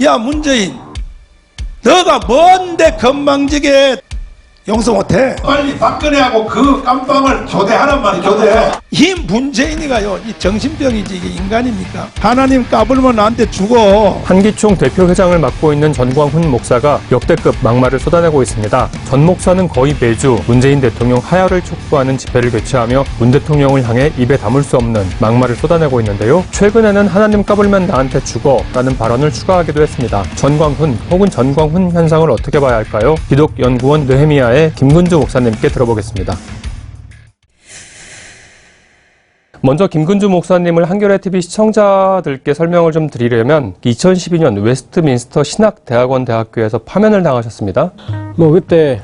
야 문재인, 너가 뭔데 건방지게 용서 못해? 빨리 박근혜하고 그 깜빵을 교대하란 말이야. 교대. 이 문재인이가요, 이 정신병이지 이게 인간입니까? 하나님 까불면 나한테 죽어. 한기총 대표회장을 맡고 있는 전광훈 목사가 역대급 막말을 쏟아내고 있습니다. 전 목사는 거의 매주 문재인 대통령 하야를 촉구하는 집회를 개최하며 문 대통령을 향해 입에 담을 수 없는 막말을 쏟아내고 있는데요. 최근에는 하나님 까불면 나한테 죽어 라는 발언을 추가하기도 했습니다. 전광훈 혹은 전광훈 현상을 어떻게 봐야 할까요? 기독연구원 느헤미야의 김근주 목사님께 들어보겠습니다. 먼저 김근주 목사님을 한겨레TV 시청자들께 설명을 좀 드리려면 2012년 웨스트민스터 신학대학원 대학교에서 파면을 당하셨습니다. 그때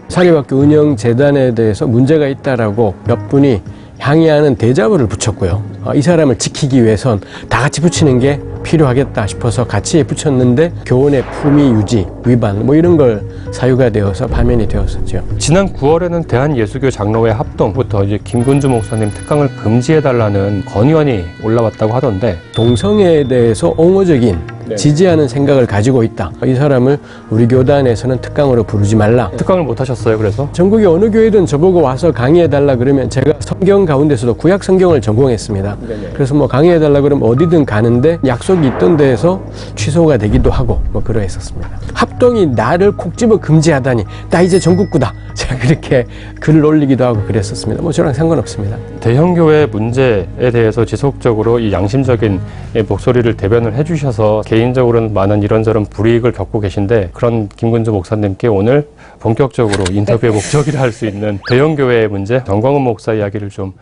사립학교 운영재단에 대해서 문제가 있다라고 몇 분이 항의하는 대자보를 붙였고요. 이 사람을 지키기 위해선 다 같이 붙이는 게 필요하겠다 싶어서 같이 붙였는데 교원의 품위 유지, 위반 이런 걸 사유가 되어서 파면이 되었었죠. 지난 9월에는 대한예수교 장로회 합동부터 이제 김근주 목사님 특강을 금지해달라는 건의안이 올라왔다고 하던데, 동성애에 대해서 옹호적인 지지하는 생각을 가지고 있다. 이 사람을 우리 교단에서는 특강으로 부르지 말라. 특강을 못 하셨어요, 그래서? 전국에 어느 교회든 저보고 와서 강의해달라 그러면 제가 성경 가운데서도 구약 성경을 전공했습니다. 그래서 강의해달라 그러면 어디든 가는데 약속이 있던 데에서 취소가 되기도 하고 그러했었습니다. 합동이 나를 콕 집어 금지하다니 나 이제 전국구다. 제가 그렇게 글을 올리기도 하고 그랬었습니다. 저랑 상관없습니다. 대형교회 문제에 대해서 지속적으로 이 양심적인 목소리를 대변을 해주셔서 개인적으로는 많은 이런저런 불이익을 겪고 계신데, 그런 김근주 목사님께 오늘 본격적으로 인터뷰의 목적이라 할 수 있는 대형교회의 문제, 전광훈 목사 이야기를 좀.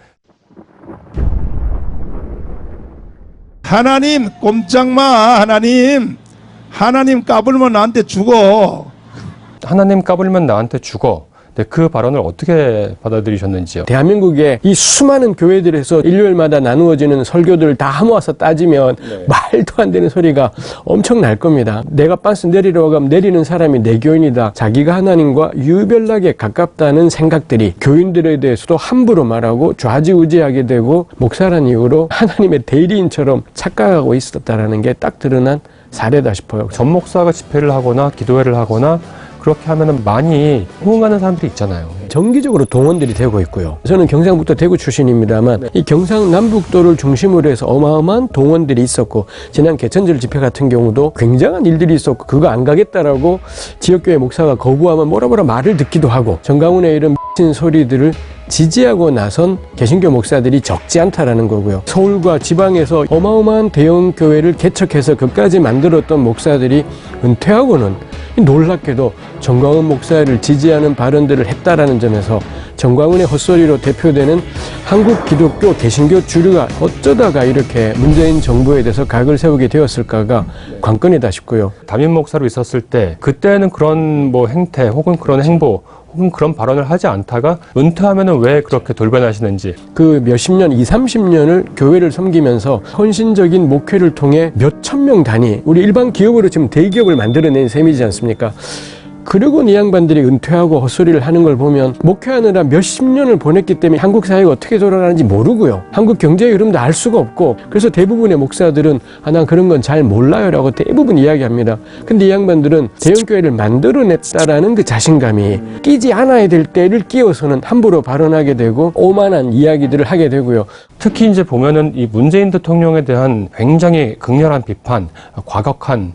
하나님 꼼짝마. 하나님 까불면 나한테 죽어. 하나님 까불면 나한테 죽어. 네, 그 발언을 어떻게 받아들이셨는지요? 대한민국의 이 수많은 교회들에서 일요일마다 나누어지는 설교들을 다 모아서 따지면 말도 안 되는 소리가 엄청 날 겁니다. 내가 빤스 내리려고 하면 내리는 사람이 내 교인이다. 자기가 하나님과 유별나게 가깝다는 생각들이 교인들에 대해서도 함부로 말하고 좌지우지하게 되고 목사란 이유로 하나님의 대리인처럼 착각하고 있었다는 게 딱 드러난 사례다 싶어요. 전 목사가 집회를 하거나 기도회를 하거나 그렇게 하면은 많이 호응하는 사람들이 있잖아요. 정기적으로 동원들이 되고 있고요. 저는 경상북도 대구 출신입니다만 이 경상남북도를 중심으로 해서 어마어마한 동원들이 있었고, 지난 개천절 집회 같은 경우도 굉장한 일들이 있었고, 그거 안 가겠다라고 지역교회 목사가 거부하면 뭐라 말을 듣기도 하고, 정강훈의 이런 미친 소리들을 지지하고 나선 개신교 목사들이 적지 않다라는 거고요. 서울과 지방에서 어마어마한 대형 교회를 개척해서 그까지 만들었던 목사들이 은퇴하고는 놀랍게도 전광훈 목사를 지지하는 발언들을 했다라는 점에서 전광훈의 헛소리로 대표되는 한국 기독교 개신교 주류가 어쩌다가 이렇게 문재인 정부에 대해서 각을 세우게 되었을까가 관건이다 싶고요. 담임 목사로 있었을 때 그때는 그런 행태 혹은 그런 행보 혹은 그런 발언을 하지 않다가 은퇴하면은 왜 그렇게 돌변하시는지. 그 몇십 년, 30년을 교회를 섬기면서 헌신적인 목회를 통해 몇천 명 단위, 우리 일반 기업으로 지금 대기업을 만들어낸 셈이지 않습니까? 그리고 이 양반들이 은퇴하고 헛소리를 하는 걸 보면 목회하느라 몇십 년을 보냈기 때문에 한국 사회가 어떻게 돌아가는지 모르고요. 한국 경제의 흐름도 알 수가 없고, 그래서 대부분의 목사들은 난 그런 건 잘 몰라요 라고 대부분 이야기합니다. 근데 이 양반들은 대형교회를 만들어냈다라는 그 자신감이 끼지 않아야 될 때를 끼워서는 함부로 발언하게 되고 오만한 이야기들을 하게 되고요. 특히 이제 보면은 이 문재인 대통령에 대한 굉장히 극렬한 비판, 과격한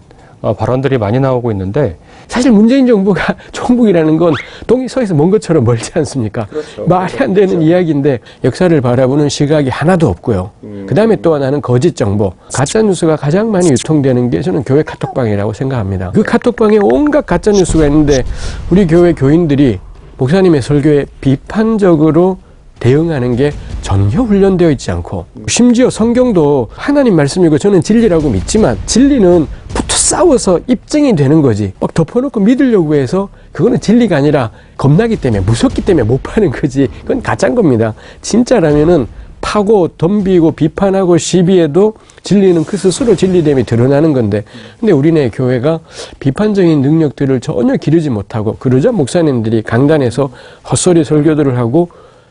발언들이 많이 나오고 있는데, 사실 문재인 정부가 종북이라는 건 동이 서에서 먼 것처럼 멀지 않습니까? 그렇죠. 말이 안 되는 이야기인데 역사를 바라보는 시각이 하나도 없고요. 그 다음에 또 하나는 거짓 정보, 가짜 뉴스가 가장 많이 유통되는 게 저는 교회 카톡방이라고 생각합니다. 그 카톡방에 온갖 가짜 뉴스가 있는데 우리 교회 교인들이 목사님의 설교에 비판적으로 대응하는 게 전혀 훈련되어 있지 않고, 심지어 성경도 하나님 말씀이고 저는 진리라고 믿지만 진리는 붙어 싸워서 입증이 되는 거지, 막 덮어놓고 믿으려고 해서 그거는 진리가 아니라 겁나기 때문에, 무섭기 때문에 못 파는 거지. 그건 가짜인 겁니다. 진짜라면은 파고 덤비고 비판하고 시비해도 진리는 그 스스로 진리됨이 드러나는 건데, 근데 우리네 교회가 비판적인 능력들을 전혀 기르지 못하고, 그러자 목사님들이 강단에서 헛소리 설교들을 하고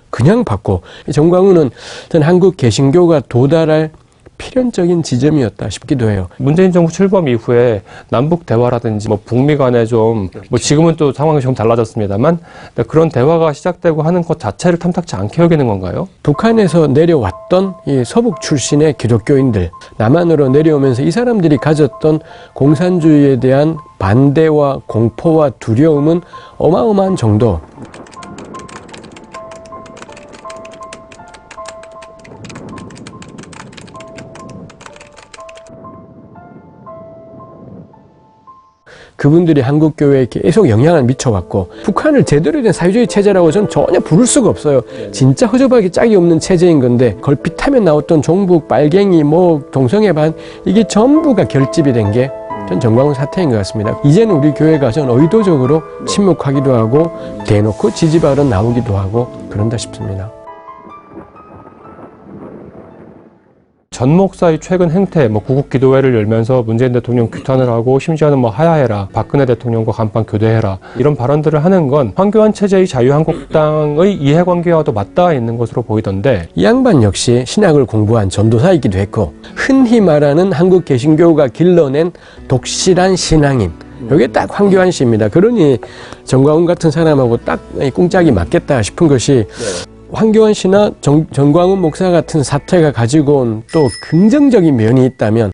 그냥 받고, 전광훈은 전 한국 개신교가 도달할 필연적인 지점이었다 싶기도 해요. 문재인 정부 출범 이후에 남북 대화라든지 뭐 북미 간에 좀 뭐 지금은 또 상황이 좀 달라졌습니다만 그런 대화가 시작되고 하는 것 자체를 탐탁치 않게 여기는 건가요? 북한에서 내려왔던 이 서북 출신의 기독교인들, 남한으로 내려오면서 이 사람들이 가졌던 공산주의에 대한 반대와 공포와 두려움은 어마어마한 정도. 그분들이 한국 교회에 계속 영향을 미쳐왔고, 북한을 제대로 된 사회주의 체제라고 저는 전혀 부를 수가 없어요. 진짜 허접하게 짝이 없는 체제인 건데, 걸핏하면 나왔던 종북, 빨갱이, 뭐 동성애반, 이게 전부가 결집이 된 게 전 정광훈 사태인 것 같습니다. 이제는 우리 교회가 전 의도적으로 침묵하기도 하고 대놓고 지지 발언 나오기도 하고 그런다 싶습니다. 전 목사의 최근 행태, 뭐 구국 기도회를 열면서 문재인 대통령 규탄을 하고 심지어는 뭐 하야해라, 박근혜 대통령과 간판 교대해라 이런 발언들을 하는 건 황교안 체제의 자유한국당의 이해관계와도 맞닿아 있는 것으로 보이던데, 이 양반 역시 신학을 공부한 전도사이기도 했고 흔히 말하는 한국 개신교가 길러낸 독실한 신앙인, 이게 딱 황교안 씨입니다. 그러니 정광훈 같은 사람하고 딱 꿍짝이 맞겠다 싶은 것이 황교안 씨나 정광훈 목사 같은 사태가 가지고 온 또 긍정적인 면이 있다면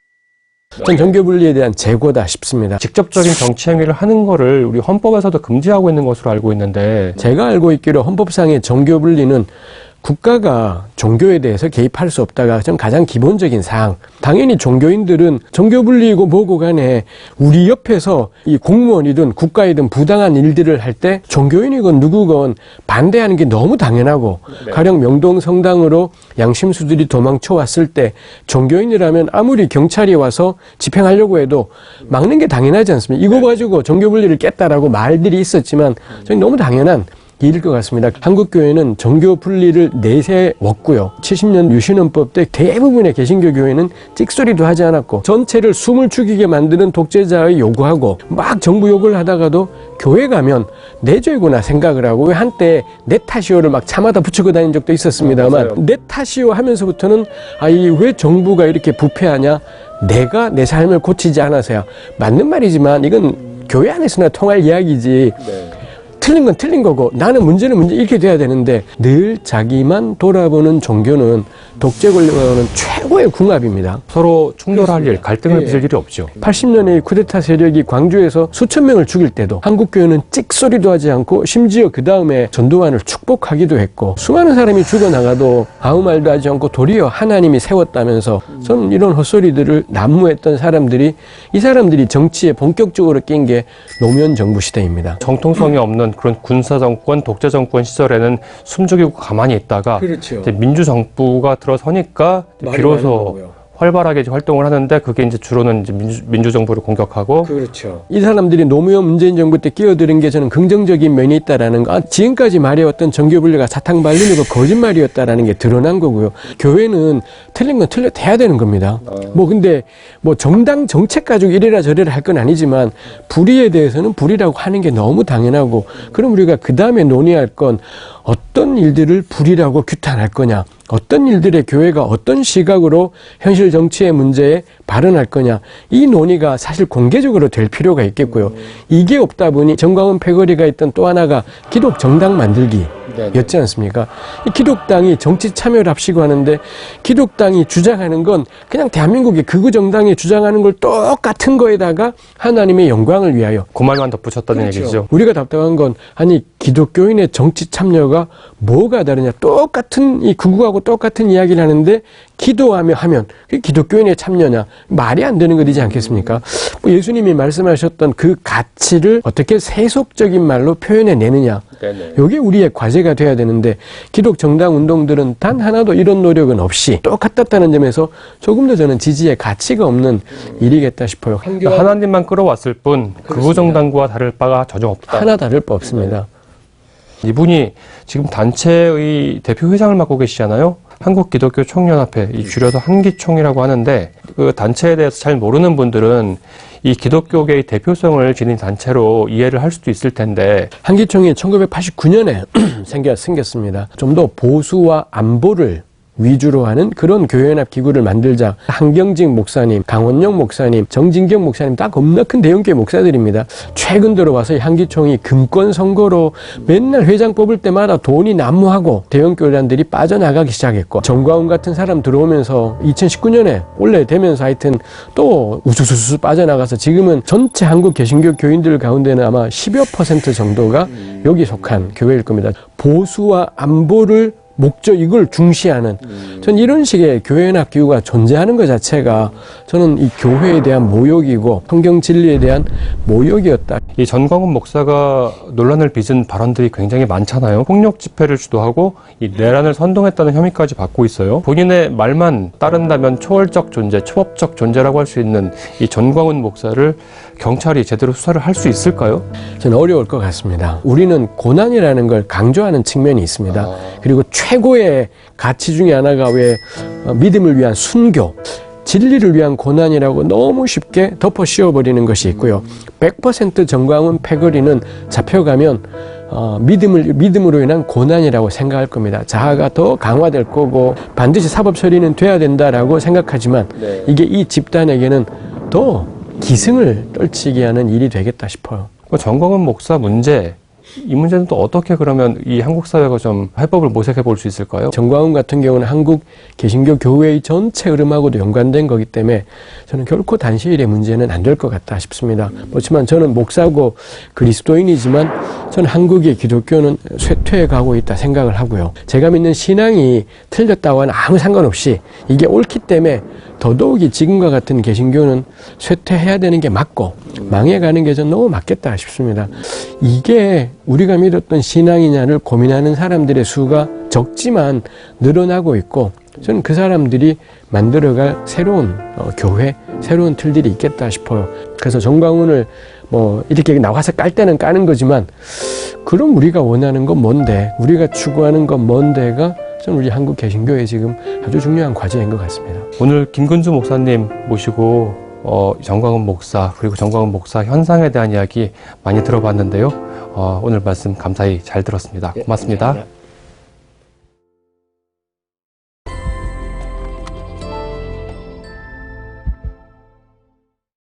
전 정교분리에 대한 재고다 싶습니다. 직접적인 정치 행위를 하는 거를 우리 헌법에서도 금지하고 있는 것으로 알고 있는데, 제가 알고 있기로 헌법상의 정교분리는 국가가 종교에 대해서 개입할 수 없다가 좀 가장 기본적인 사항. 당연히 종교인들은 정교분리이고 뭐고 간에 우리 옆에서 이 공무원이든 국가이든 부당한 일들을 할 때 종교인이건 누구건 반대하는 게 너무 당연하고, 가령 명동 성당으로 양심수들이 도망쳐 왔을 때 종교인이라면 아무리 경찰이 와서 집행하려고 해도 막는 게 당연하지 않습니까? 이거 가지고 종교분리를 깼다라고 말들이 있었지만 저는 너무 당연한 일일 것 같습니다. 한국교회는 정교 분리를 내세웠고요. 70년 유신헌법 때 대부분의 개신교 교회는 찍소리도 하지 않았고, 전체를 숨을 죽이게 만드는 독재자의 요구하고 막 정부 욕을 하다가도 교회 가면 내 죄구나 생각을 하고, 왜 한때 내 탓이요를 막 차마다 붙이고 다닌 적도 있었습니다만, 내 탓이요 하면서부터는 왜 정부가 이렇게 부패하냐, 내가 내 삶을 고치지 않아서야. 맞는 말이지만 이건 교회 안에서나 통할 이야기지. 틀린 건 틀린 거고 나는 문제는 이렇게 돼야 되는데, 늘 자기만 돌아보는 종교는 독재 권력과는 최고의 궁합입니다. 서로 충돌할 일, 갈등을 빚을 일이 없죠. 80년의 쿠데타 세력이 광주에서 수천 명을 죽일 때도 한국교회는 찍소리도 하지 않고 심지어 그 다음에 전두환을 축복하기도 했고, 수많은 사람이 죽어나가도 아무 말도 하지 않고 도리어 하나님이 세웠다면서, 저는 이런 헛소리들을 난무했던 사람들이, 이 사람들이 정치에 본격적으로 낀 게 노무현 정부 시대입니다. 정통성이 없는 그런 군사정권, 독재정권 시절에는 숨죽이고 가만히 있다가 이제 민주정부가 들어서니까 비로소 활발하게 활동을 하는데, 그게 이제 주로는 이제 민주정부를 공격하고. 그렇죠. 이 사람들이 노무현 문재인 정부 때 끼어드는 게 저는 긍정적인 면이 있다라는 거, 지금까지 말해왔던 정교분리가 사탕 발리는 거 거짓말이었다라는 게 드러난 거고요. 교회는 틀린 건 돼야 되는 겁니다. 근데 정당 정책 가지고 이래라 저래라 할 건 아니지만, 불의에 대해서는 불의라고 하는 게 너무 당연하고, 그럼 우리가 그 다음에 논의할 건 어떤 일들을 불의라고 규탄할 거냐, 어떤 일들의 교회가 어떤 시각으로 현실 정치의 문제에 발언할 거냐, 이 논의가 사실 공개적으로 될 필요가 있겠고요. 이게 없다 보니 정광훈 패거리가 있던 또 하나가 기독 정당 만들기 였지 않습니까? 이 기독당이 정치 참여를 합시고 하는데, 기독당이 주장하는 건 그냥 대한민국의 극우 정당이 주장하는 걸 똑같은 거에다가 하나님의 영광을 위하여, 그 말만 덧붙였다는 얘기죠. 우리가 답답한 건, 아니 기독교인의 정치 참여가 뭐가 다르냐, 똑같은 이 극우하고 똑같은 이야기를 하는데 기도하며 하면 그게 기독교인의 참여냐, 말이 안 되는 것이지 않겠습니까? 예수님이 말씀하셨던 그 가치를 어떻게 세속적인 말로 표현해 내느냐, 이게 우리의 과제가 돼야 되는데, 기독 정당 운동들은 단 하나도 이런 노력은 없이 똑같았다는 점에서 조금 더 저는 지지의 가치가 없는 일이겠다 싶어요. 하나님만 끌어왔을 뿐 극우 정당과 다를 바가 전혀 없다. 하나 다를 바 없습니다. 이분이 지금 단체의 대표회장을 맡고 계시잖아요. 한국기독교총연합회, 이 줄여서 한기총이라고 하는데, 그 단체에 대해서 잘 모르는 분들은 이 기독교계의 대표성을 지닌 단체로 이해를 할 수도 있을 텐데, 한기총이 1989년에 생겼습니다. 좀 더 보수와 안보를 위주로 하는 그런 교회연합 기구를 만들자. 한경직 목사님, 강원영 목사님, 정진경 목사님 다 겁나 큰 대형교회 목사들입니다. 최근 들어와서 이 한기총이 금권 선거로 맨날 회장 뽑을 때마다 돈이 난무하고 대형교회단들이 빠져나가기 시작했고, 정광훈 같은 사람 들어오면서 2019년에 원래 되면서 하여튼 또 우수수수 빠져나가서 지금은 전체 한국 개신교 교인들 가운데는 아마 10여% 정도가 여기 속한 교회일 겁니다. 보수와 안보를 목적 이걸 중시하는 전 이런 식의 교회연합 기구가 존재하는 것 자체가 저는 이 교회에 대한 모욕이고 성경 진리에 대한 모욕이었다. 이 전광훈 목사가 논란을 빚은 발언들이 굉장히 많잖아요. 폭력 집회를 주도하고 이 내란을 선동했다는 혐의까지 받고 있어요. 본인의 말만 따른다면 초월적 존재, 초법적 존재라고 할 수 있는 이 전광훈 목사를 경찰이 제대로 수사를 할 수 있을까요? 저는 어려울 것 같습니다. 우리는 고난이라는 걸 강조하는 측면이 있습니다. 그리고 최고의 가치 중에 하나가 왜 믿음을 위한 순교, 진리를 위한 고난이라고 너무 쉽게 덮어 씌워버리는 것이 있고요. 100% 전광훈 패거리는 잡혀가면 믿음으로 인한 고난이라고 생각할 겁니다. 자아가 더 강화될 거고 반드시 사법 처리는 돼야 된다라고 생각하지만 이게 이 집단에게는 더 기승을 떨치게 하는 일이 되겠다 싶어요. 전광훈 목사 문제, 이 문제는 또 어떻게 그러면 이 한국 사회가 좀 해법을 모색해 볼 수 있을까요? 전광훈 같은 경우는 한국 개신교 교회의 전체 흐름하고도 연관된 거기 때문에 저는 결코 단시일의 문제는 안 될 것 같다 싶습니다. 그렇지만 저는 목사고 그리스도인이지만 저는 한국의 기독교는 쇠퇴해 가고 있다 생각을 하고요. 제가 믿는 신앙이 틀렸다고는 아무 상관없이 이게 옳기 때문에 더더욱이 지금과 같은 개신교는 쇠퇴해야 되는 게 맞고 망해가는 게 전 너무 맞겠다 싶습니다. 이게 우리가 믿었던 신앙이냐를 고민하는 사람들의 수가 적지만 늘어나고 있고 저는 그 사람들이 만들어갈 새로운 교회, 새로운 틀들이 있겠다 싶어요. 그래서 전광훈을 이렇게 나와서 깔 때는 까는 거지만 그럼 우리가 원하는 건 뭔데, 우리가 추구하는 건 뭔데가 저는 우리 한국 개신교에 지금 아주 중요한 과제인 것 같습니다. 오늘 김근주 목사님 모시고 전광훈 목사 그리고 전광훈 목사 현상에 대한 이야기 많이 들어봤는데요. 오늘 말씀 감사히 잘 들었습니다. 고맙습니다.